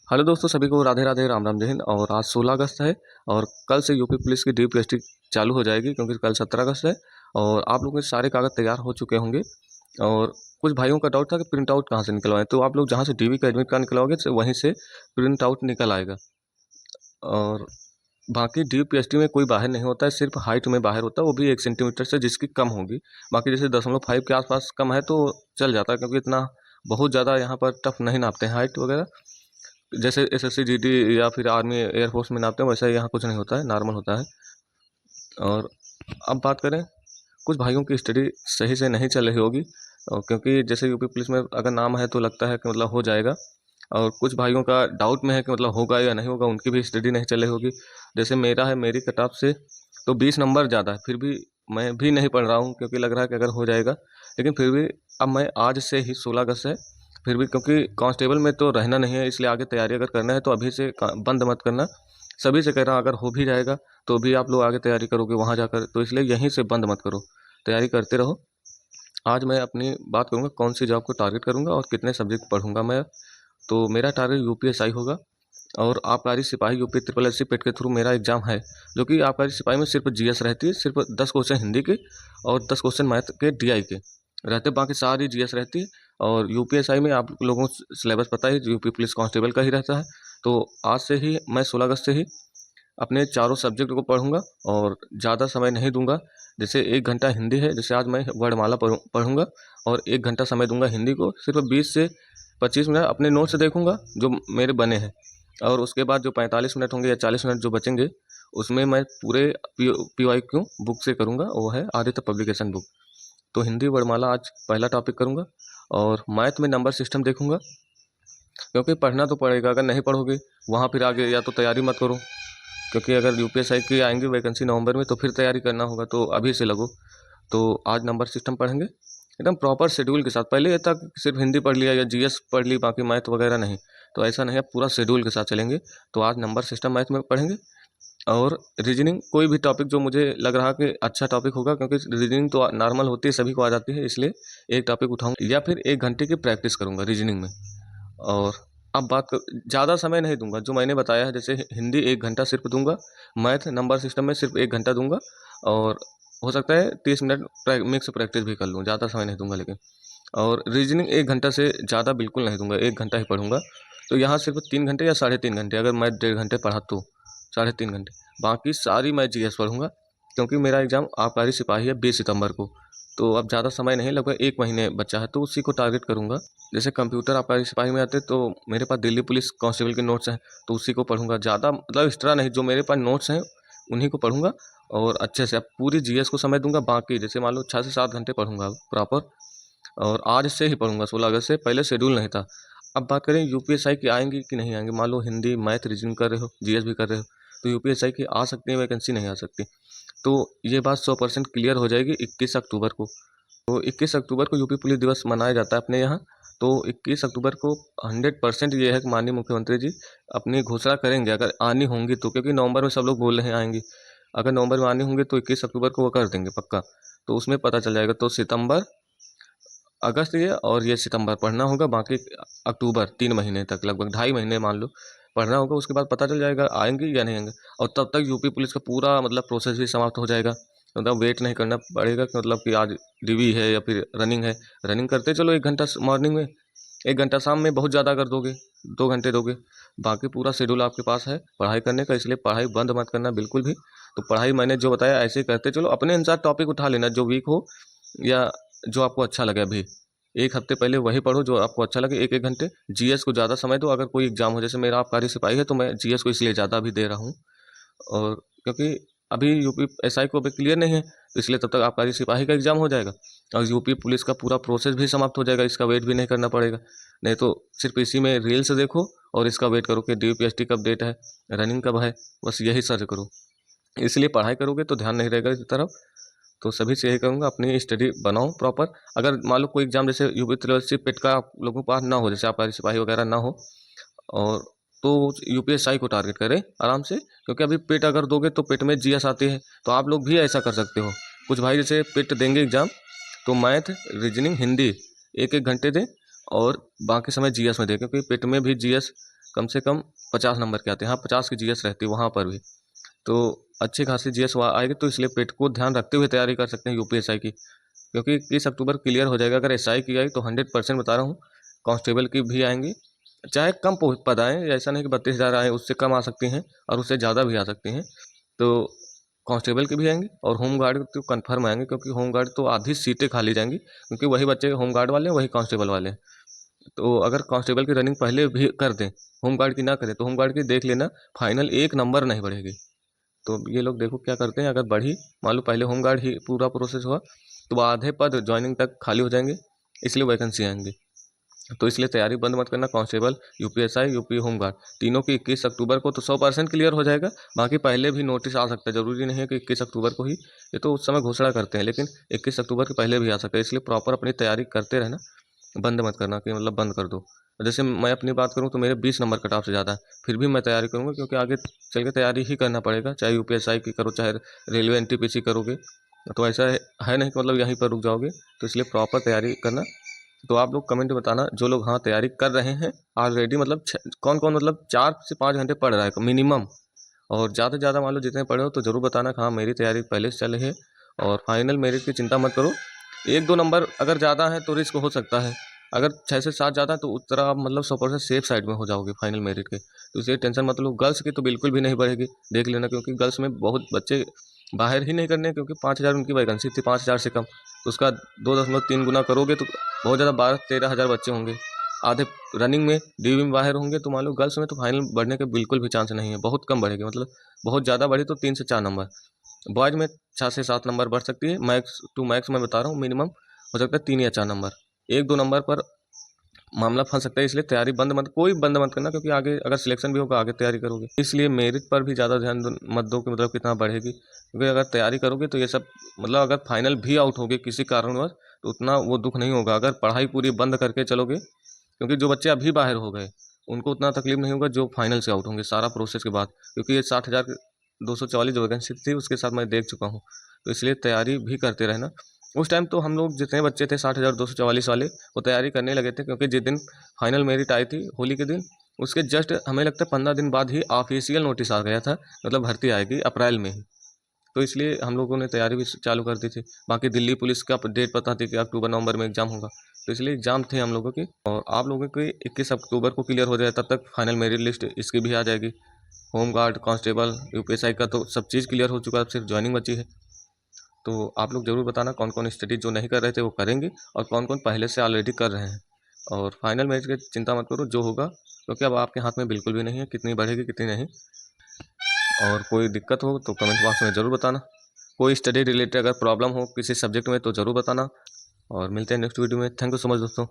Hello दोस्तों, सभी को राधे राधे, राम राम, जय हिंद। और आज 16 अगस्त है और कल से यूपी पुलिस की डीपीएसटी चालू हो जाएगी क्योंकि कल 17 अगस्त है। और आप लोगों के सारे कागज़ तैयार हो चुके होंगे। और कुछ भाइयों का डाउट था कि प्रिंट आउट कहाँ से निकलवाएं, तो आप लोग जहाँ से डीवी का एडमिट कार्ड निकलवाओगे तो वहीं से प्रिंट आउट निकल आएगा। और बाकी डीपीएसटी में कोई बाहर नहीं होता है, सिर्फ हाइट में बाहर होता है, वो भी 1 सेंटीमीटर से जिसकी कम होगी। बाकी जैसे 0.5 के आसपास कम है तो चल जाता है, क्योंकि इतना बहुत ज़्यादा यहाँ पर टफ नहीं नापते हैं हाइट वगैरह। जैसे एसएससी जीडी या फिर आर्मी एयरफोर्स में नापते हैं वैसा यहाँ कुछ नहीं होता है, नॉर्मल होता है। और अब बात करें, कुछ भाइयों की स्टडी सही से नहीं चल रही होगी, और क्योंकि जैसे यूपी पुलिस में अगर नाम है तो लगता है कि मतलब हो जाएगा। और कुछ भाइयों का डाउट में है कि मतलब होगा या नहीं होगा, उनकी भी स्टडी नहीं चल रही होगी। जैसे मेरा है, मेरी कट ऑफ से तो 20 नंबर ज़्यादा है, फिर भी मैं भी नहीं पढ़ रहा हूँ क्योंकि लग रहा है कि अगर हो जाएगा। लेकिन फिर भी अब मैं आज से ही 16 अगस्त से फिर भी, क्योंकि कांस्टेबल में तो रहना नहीं है, इसलिए आगे तैयारी अगर करना है तो अभी से बंद मत करना। सभी से कह रहा हूँ, अगर हो भी जाएगा तो भी आप लोग आगे तैयारी करोगे वहाँ जाकर, तो इसलिए यहीं से बंद मत करो, तैयारी करते रहो। आज मैं अपनी बात करूँगा कौन सी जॉब को टारगेट करूँगा और कितने सब्जेक्ट पढ़ूंगा मैं। तो मेरा टारगेट यूपीएसआई होगा। और आबकारी सिपाही यूपी ट्रिपल एस सी पेट के थ्रू मेरा एग्जाम है, जो कि आबकारी सिपाही में सिर्फ जीएस रहती है, सिर्फ 10 क्वेश्चन हिंदी के और 10 क्वेश्चन मैथ के डीआई के रहते, बाकी सारी जीएस रहती है। और यूपीएसआई में आप लोगों को सिलेबस पता है, यूपी पुलिस कांस्टेबल का ही रहता है। तो आज से ही मैं 16 अगस्त से ही अपने चारों सब्जेक्ट को पढ़ूंगा और ज़्यादा समय नहीं दूंगा। जैसे 1 घंटा हिंदी है, जैसे आज मैं वर्णमाला पढ़ूंगा और 1 घंटा समय दूंगा हिंदी को, सिर्फ 20 से 25 मिनट अपने नोट से देखूंगा जो मेरे बने हैं। और उसके बाद जो 45 मिनट होंगे या 40 मिनट जो बचेंगे, उसमें मैं पूरे पीवाईक्यू बुक से करूंगा, वो है आदित्य पब्लिकेशन बुक। तो हिंदी वर्णमाला आज पहला टॉपिक करूंगा। और मैथ में नंबर सिस्टम देखूंगा, क्योंकि पढ़ना तो पड़ेगा, अगर नहीं पढ़ोगे वहाँ फिर आगे या तो तैयारी मत करो, क्योंकि अगर यूपीएसआई की आएंगी वैकेंसी नवंबर में तो फिर तैयारी करना होगा, तो अभी से लगो। तो आज नंबर सिस्टम पढ़ेंगे एकदम प्रॉपर शेड्यूल के साथ। पहले ये तक सिर्फ हिंदी पढ़ लिया या जीएस पढ़ ली, बाकी मैथ वगैरह नहीं, तो ऐसा नहीं है, पूरा शेड्यूल के साथ चलेंगे। तो आज नंबर सिस्टम मैथ में पढ़ेंगे। और रीजनिंग कोई भी टॉपिक जो मुझे लग रहा कि अच्छा टॉपिक होगा, क्योंकि रीजनिंग तो नॉर्मल होती है, सभी को आ जाती है, इसलिए एक टॉपिक उठाऊंगा या फिर 1 घंटे की प्रैक्टिस करूंगा रीजनिंग में। और अब बात कर, ज़्यादा समय नहीं दूंगा, जो मैंने बताया है, जैसे हिंदी 1 घंटा सिर्फ दूंगा, मैथ नंबर सिस्टम में सिर्फ 1 घंटा दूंगा। और हो सकता है 30 मिनट मिक्स प्रैक्टिस भी कर लूँ, ज़्यादा समय नहीं दूंगा लेकिन। और रीजनिंग 1 घंटा से ज़्यादा बिल्कुल नहीं दूंगा, 1 घंटा ही पढ़ूंगा। तो यहाँ सिर्फ 3 घंटे या 3.5 घंटे, अगर मैं 1.5 घंटे पढ़ा तो 3.5 घंटे, बाकी सारी मैं जीएस पढ़ूंगा, क्योंकि मेरा एग्ज़ाम आबकारी सिपाही है 20 सितंबर को। तो अब ज़्यादा समय नहीं, लगभग 1 महीने बचा है, तो उसी को टारगेट करूँगा। जैसे कंप्यूटर आबकारी सिपाही में आते तो मेरे पास दिल्ली पुलिस कांस्टेबल के नोट्स हैं, तो उसी को पढ़ूंगा, ज़्यादा मतलब एक्स्ट्रा नहीं, जो मेरे पास नोट्स हैं उन्हीं को पढ़ूंगा। और अच्छे से अब पूरी जीएस को समय दूंगा। बाकी जैसे मान लो 6 से 7 घंटे पढ़ूंगा प्रॉपर, और आज से ही पढ़ूंगा, 16 अगस्त से, पहले शेड्यूल नहीं था। अब बात करें यूपीएसआई की आएंगी कि नहीं आएंगी, मान लो हिंदी मैथ रीजनिंग कर रहे हो, जीएस भी कर रहे हो, तो यूपीएसआई की आ सकती है वैकेंसी, नहीं आ सकती। तो ये बात 100% क्लियर हो जाएगी 21 अक्टूबर को। तो 21 अक्टूबर को यूपी पुलिस दिवस मनाया जाता है अपने यहाँ। तो 21 अक्टूबर को 100% ये है कि माननीय मुख्यमंत्री जी अपनी घोषणा करेंगे, अगर आनी होंगी तो, क्योंकि नवंबर में सब लोग बोल रहे हैं आएंगी, अगर नवंबर में आनी होंगी तो 21 अक्टूबर को वो कर देंगे पक्का। तो उसमें पता चल जाएगा। तो सितंबर, अगस्त ये और ये सितंबर पढ़ना होगा, बाकी अक्टूबर 3 महीने तक, लगभग 2.5 महीने मान लो पढ़ना होगा। उसके बाद पता चल जाएगा आएंगे या नहीं आएंगे। और तब तक यूपी पुलिस का पूरा मतलब प्रोसेस भी समाप्त हो जाएगा, मतलब वेट नहीं करना पड़ेगा कि मतलब कि आज डीवी है या फिर रनिंग है। रनिंग करते चलो 1 घंटा मॉर्निंग में, 1 घंटा शाम में, बहुत ज़्यादा कर दोगे 2 घंटे दोगे, बाकी पूरा शेड्यूल आपके पास है पढ़ाई करने का, इसलिए पढ़ाई बंद मत करना बिल्कुल भी। तो पढ़ाई मैंने जो बताया ऐसे ही करते चलो, अपने अनुसार टॉपिक उठा लेना जो वीक हो या जो आपको अच्छा लगे। अभी 1 हफ्ते पहले वही पढ़ो जो आपको अच्छा लगे, 1-1 घंटे। जीएस को ज़्यादा समय दो, अगर कोई एग्जाम हो, जैसे मेरा आबकारी सिपाही है तो मैं जीएस को इसलिए ज़्यादा भी दे रहा हूँ। और क्योंकि अभी यूपी एसआई को अभी क्लियर नहीं है, तो इसलिए तब तक आबकारी सिपाही का एग्जाम हो जाएगा और यूपी पुलिस का पूरा प्रोसेस भी समाप्त हो जाएगा, इसका वेट भी नहीं करना पड़ेगा। नहीं तो सिर्फ इसी में रील्स देखो और इसका वेट करो कि डीपीएसटी कब डेट है, रनिंग कब है, बस यही सर्च करो। इसलिए पढ़ाई करोगे तो ध्यान नहीं रहेगा इस तरफ। तो सभी से यही कहूँगा, अपनी स्टडी बनाओ प्रॉपर। अगर मान लो कोई एग्जाम जैसे यूपी ट्रिपल पेट का आप लोगों के पास ना हो, जैसे आबकारी सिपाही वगैरह ना हो, और तो यूपीएसआई को टारगेट करें आराम से, क्योंकि अभी पेट अगर दोगे तो पेट में जीएस आती है, तो आप लोग भी ऐसा कर सकते हो। कुछ भाई जैसे पेट देंगे एग्जाम तो मैथ रीजनिंग हिंदी 1-1 घंटे दें और बाकी समय जीएस में दें, क्योंकि पेट में भी जीएस कम से कम 50 नंबर के आते हैं। हाँ, 50 की जीएस रहती है वहाँ पर भी, तो अच्छी खासी जीएस वहाँ आएगी, तो इसलिए पेट को ध्यान रखते हुए तैयारी कर सकते हैं यूपीएसआई की, क्योंकि 21 अक्टूबर क्लियर हो जाएगा। अगर एसआई की आई तो 100% बता रहा हूँ, कांस्टेबल की भी आएंगी, चाहे कम पद आएँ, ऐसा नहीं कि 32,000 आए, उससे कम आ सकती हैं और उससे ज़्यादा भी आ सकती हैं। तो कांस्टेबल की भी आएंगी और होमगार्ड तो कन्फर्म आएंगे, क्योंकि होमगार्ड तो आधी सीटें खाली जाएंगी, क्योंकि वही बच्चे होमगार्ड वाले हैं, वही कांस्टेबल वाले हैं। तो अगर कांस्टेबल की रनिंग पहले भी कर दें, होमगार्ड की ना करें, तो होमगार्ड की देख लेना, फाइनल 1 नंबर नहीं बढ़ेगी। तो ये लोग देखो क्या करते हैं, अगर बढ़ी, मान लो पहले होमगार्ड ही पूरा प्रोसेस हुआ, तो आधे पद ज्वाइनिंग तक खाली हो जाएंगे, इसलिए वैकेंसी आएंगी। तो इसलिए तैयारी बंद मत करना। कांस्टेबल, यूपीएसआई, यूपी होमगार्ड, तीनों की 21 अक्टूबर को तो 100% क्लियर हो जाएगा। बाकी पहले भी नोटिस आ सकता है, ज़रूरी नहीं है कि 21 अक्टूबर को ही, ये तो उस समय घोषणा करते हैं, लेकिन 21 अक्टूबर के पहले भी आ सकता है। इसलिए प्रॉपर अपनी तैयारी करते रहना, बंद मत करना कि मतलब बंद कर दो। जैसे मैं अपनी बात करूँ तो मेरे 20 नंबर कट ऑफ से ज़्यादा है, फिर भी मैं तैयारी करूँगा, क्योंकि आगे चल के तैयारी ही करना पड़ेगा, चाहे यूपीएसआई की करो, चाहे रेलवे एनटीपीसी करोगे। तो ऐसा है नहीं कि मतलब यहीं पर रुक जाओगे, तो इसलिए प्रॉपर तैयारी करना। तो आप लोग कमेंट में बताना, जो लोग हाँ तैयारी कर रहे हैं ऑलरेडी, मतलब कौन कौन मतलब 4 से 5 घंटे पढ़ रहा है मिनिमम, और ज़्यादा से ज़्यादा मान लो जितने पढ़े हो, तो ज़रूर बताना कि हाँ मेरी तैयारी पहले से चल रही है। और फाइनल मेरिट की चिंता मत करो, 1-2 नंबर अगर ज़्यादा है तो रिस्क हो सकता है, अगर 6 से 7 ज़्यादा है तो उस तरह आप मतलब 100% सेफ साइड में हो जाओगे फाइनल मेरिट के, तो इसलिए टेंशन मत लो। गर्ल्स की तो बिल्कुल भी नहीं बढ़ेगी, देख लेना, क्योंकि गर्ल्स में बहुत बच्चे बाहर ही नहीं करने, क्योंकि 5,000 उनकी वैकेंसी थी, 5,000 से कम, तो उसका 2.3 गुना करोगे तो बहुत ज़्यादा 12-13 हज़ार बच्चे होंगे, आधे रनिंग में डीयू में बाहर होंगे। तो मान लो गर्ल्स में तो फाइनल बढ़ने के बिल्कुल भी चांस नहीं है, बहुत कम बढ़ेगी, मतलब बहुत ज़्यादा बढ़ी तो 3 से 4 नंबर। बॉयज़ में 6 से 7 नंबर बढ़ सकती है, मैक्स टू मैक्स मैं बता रहा हूँ, मिनिमम हो सकता है 3 या 4 नंबर, 1-2 नंबर पर मामला फंस सकता है। इसलिए तैयारी कोई बंद मत करना, क्योंकि आगे अगर सिलेक्शन भी होगा, आगे तैयारी करोगे, इसलिए मेरिट पर भी ज़्यादा ध्यान मत दो कि मतलब कितना बढ़ेगी, क्योंकि अगर तैयारी करोगे तो ये सब मतलब अगर फाइनल भी आउट होगे किसी कारणवश, तो उतना वो दुख नहीं होगा। अगर पढ़ाई पूरी बंद करके चलोगे, क्योंकि जो बच्चे अभी बाहर हो गए उनको उतना तकलीफ नहीं होगा जो फाइनल से आउट होंगे सारा प्रोसेस के बाद, क्योंकि ये 60,244 जो वैकेंसी थी उसके साथ मैं देख चुका हूँ। तो इसलिए तैयारी भी करते रहना। उस टाइम तो हम लोग जितने बच्चे थे 60,244 वाले, वो तैयारी करने लगे थे, क्योंकि जिस दिन फाइनल मेरिट आई थी होली के दिन, उसके जस्ट हमें लगता है 15 दिन बाद ही ऑफिशियल नोटिस आ गया था, मतलब भर्ती आएगी अप्रैल में ही। तो इसलिए हम लोगों ने तैयारी भी चालू कर दी थी। बाकी दिल्ली पुलिस का डेट पता थी कि अक्टूबर नवंबर में एग्जाम होगा, तो इसलिए एग्जाम थे हम लोगों के। और आप लोगों के 21 अक्टूबर को क्लियर हो जाए, तब तक फाइनल मेरिट लिस्ट इसकी भी आ जाएगी। होमगार्ड, कांस्टेबल, यूपीएसआई का तो सब चीज़ क्लियर हो चुका है, अब सिर्फ ज्वाइनिंग बची है। तो आप लोग ज़रूर बताना कौन कौन स्टडी जो नहीं कर रहे थे वो करेंगे, और कौन कौन पहले से ऑलरेडी कर रहे हैं। और फाइनल मेरिट की चिंता मत करो, जो होगा, क्योंकि अब आपके हाथ में बिल्कुल भी नहीं है कितनी बढ़ेगी कितनी नहीं। और कोई दिक्कत हो तो कमेंट बॉक्स में ज़रूर बताना। कोई स्टडी रिलेटेड अगर प्रॉब्लम हो किसी सब्जेक्ट में तो ज़रूर बताना। और मिलते हैं नेक्स्ट वीडियो में। थैंक यू सो मच दोस्तों।